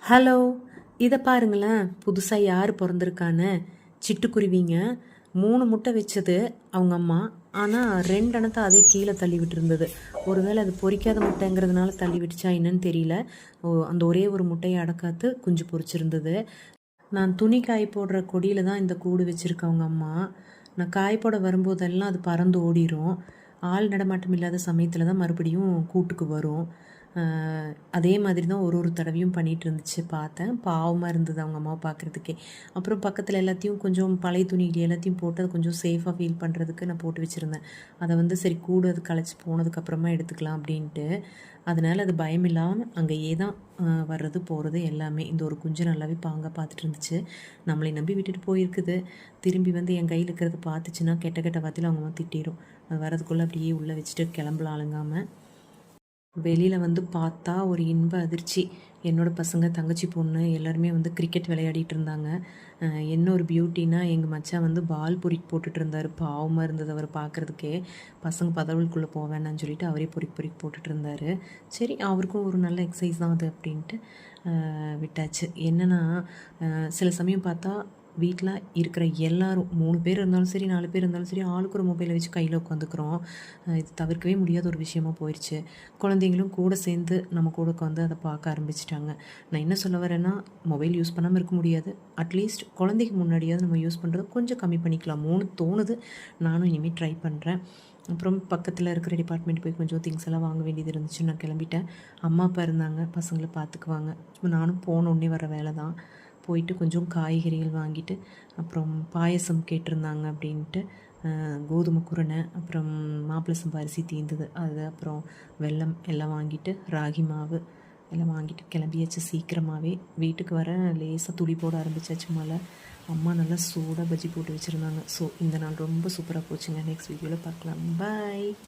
Hello, இதை பாருங்களேன். புதுசாக யார் பிறந்திருக்கான்னு. சிட்டுக்குருவிங்க 3 முட்டை வச்சது அவங்க அம்மா. ஆனால் 2 அணத்தை அதே கீழே தள்ளி விட்டுருந்தது. ஒருவேளை அது பொரிக்காத முட்டைங்கிறதுனால தள்ளி விட்டுச்சா என்னன்னு தெரியல. அந்த ஒரே ஒரு முட்டையை அடக்காத்து குஞ்சு பொரிச்சிருந்தது. நான் துணி காய போடுற கொடியில் தான் இந்த கூடு வச்சுருக்கேன் அவங்க அம்மா. நான் காய போட வரும்போதெல்லாம் அது பறந்து ஓடிடும். ஆள் நடமாட்டம் இல்லாத சமயத்தில் தான் மறுபடியும் கூட்டுக்கு வரும். அதே மாதிரி தான் ஒரு தடவையும் பண்ணிகிட்டு இருந்துச்சு. பார்த்தேன், பாவமாக இருந்தது அவங்க அம்மாவை பார்க்குறதுக்கே. அப்புறம் பக்கத்தில் எல்லாத்தையும் கொஞ்சம் பழைய துணிகள் எல்லாத்தையும் போட்டு அதை கொஞ்சம் சேஃபாக ஃபீல் பண்ணுறதுக்கு நான் போட்டு வச்சுருந்தேன். அதை சரி கூடு அது களைச்சி போனதுக்கப்புறமா எடுத்துக்கலாம் அப்படின்ட்டு. அதனால் அது பயம் இல்லாமல் அங்கேயே தான் வர்றது போகிறது எல்லாமே. இந்த ஒரு குஞ்சு நல்லாவே பாங்க பார்த்துட்டு இருந்துச்சு. நம்மளை நம்பி விட்டுட்டு போயிருக்குது. திரும்பி வந்து என் கையில் இருக்கிறத பார்த்துச்சுன்னா கெட்ட கெட்ட வார்த்தையில் அவங்க அம்மா திட்டிடும். அது வரதுக்குள்ளே அப்படியே உள்ளே வச்சுட்டு கிளம்பலாம் அழுங்காமல். வெளியில் வந்து பார்த்தா ஒரு இன்ப அதிர்ச்சி. என்னோடய பசங்க, தங்கச்சி பொண்ணு எல்லாருமே வந்து கிரிக்கெட் விளையாடிட்டு இருந்தாங்க. என்ன ஒரு பியூட்டின்னா, எங்கள் மச்சான் வந்து பால் பொறிக்கு போட்டுட்டு இருந்தார். பாவமாக இருந்தது அவர் பார்க்குறதுக்கே. பசங்க பதவுக்குள்ளே போவேன்னு சொல்லிட்டு அவரே பொறிக்கு போட்டுட்டு இருந்தார். சரி, அவருக்கும் ஒரு நல்ல எக்ஸசைஸ் தான் அது அப்படின்ட்டு விட்டாச்சு. என்னென்னா, சில சமயம் பார்த்தா வீட்டில் இருக்கிற எல்லாரும் 3 பேர் இருந்தாலும் சரி, 4 பேர் இருந்தாலும் சரி, ஆளுக்கு ஒரு மொபைலை வச்சு கையில் உட்காந்துக்கிறோம். இது தவிர்க்கவே முடியாத ஒரு விஷயமா போயிடுச்சு. குழந்தைங்களும் கூட சேர்ந்து நம்ம கூட உட்காந்து அதை பார்க்க ஆரம்பிச்சிட்டாங்க. நான் என்ன சொல்ல வரேன்னா, மொபைல் யூஸ் பண்ணாமல் இருக்க முடியாது. அட்லீஸ்ட் குழந்தைக்கு முன்னாடியாவது நம்ம யூஸ் பண்ணுறத கொஞ்சம் கம்மி பண்ணிக்கலாமோன்னு தோணுது. நானும் இனிமேல் ட்ரை பண்ணுறேன். அப்புறம் பக்கத்தில் இருக்கிற டிபார்ட்மெண்ட் போய் கொஞ்சம் திங்ஸ் எல்லாம் வாங்க வேண்டியது இருந்துச்சு. நான் கிளம்பிட்டேன். அம்மா அப்பா இருந்தாங்க, பசங்களை பார்த்துக்குவாங்க. நானும் போனோடனே வர வேலை தான். போயிட்டு கொஞ்சம் காய்கறிகள் வாங்கிட்டு, அப்புறம் பாயசம் கேட்டிருந்தாங்க அப்படின்ட்டு கோதுமை குருணை, அப்புறம் மாப்பிள்ளை சம்பா அரிசி தீர்ந்தது அது, அப்புறம் வெல்லம் எல்லாம் வாங்கிட்டு, ராகி மாவு எல்லாம் வாங்கிட்டு கிளம்பியாச்சு. சீக்கிரமாகவே வீட்டுக்கு வர லேசாக துளி போட ஆரம்பித்தாச்சு மழை. அம்மா நல்லா சூடாக பஜ்ஜி போட்டு வச்சுருந்தாங்க. ஸோ இந்த நாள் ரொம்ப சூப்பராக போச்சுங்க. நெக்ஸ்ட் வீடியோவில் பார்க்கலாம். பாய்.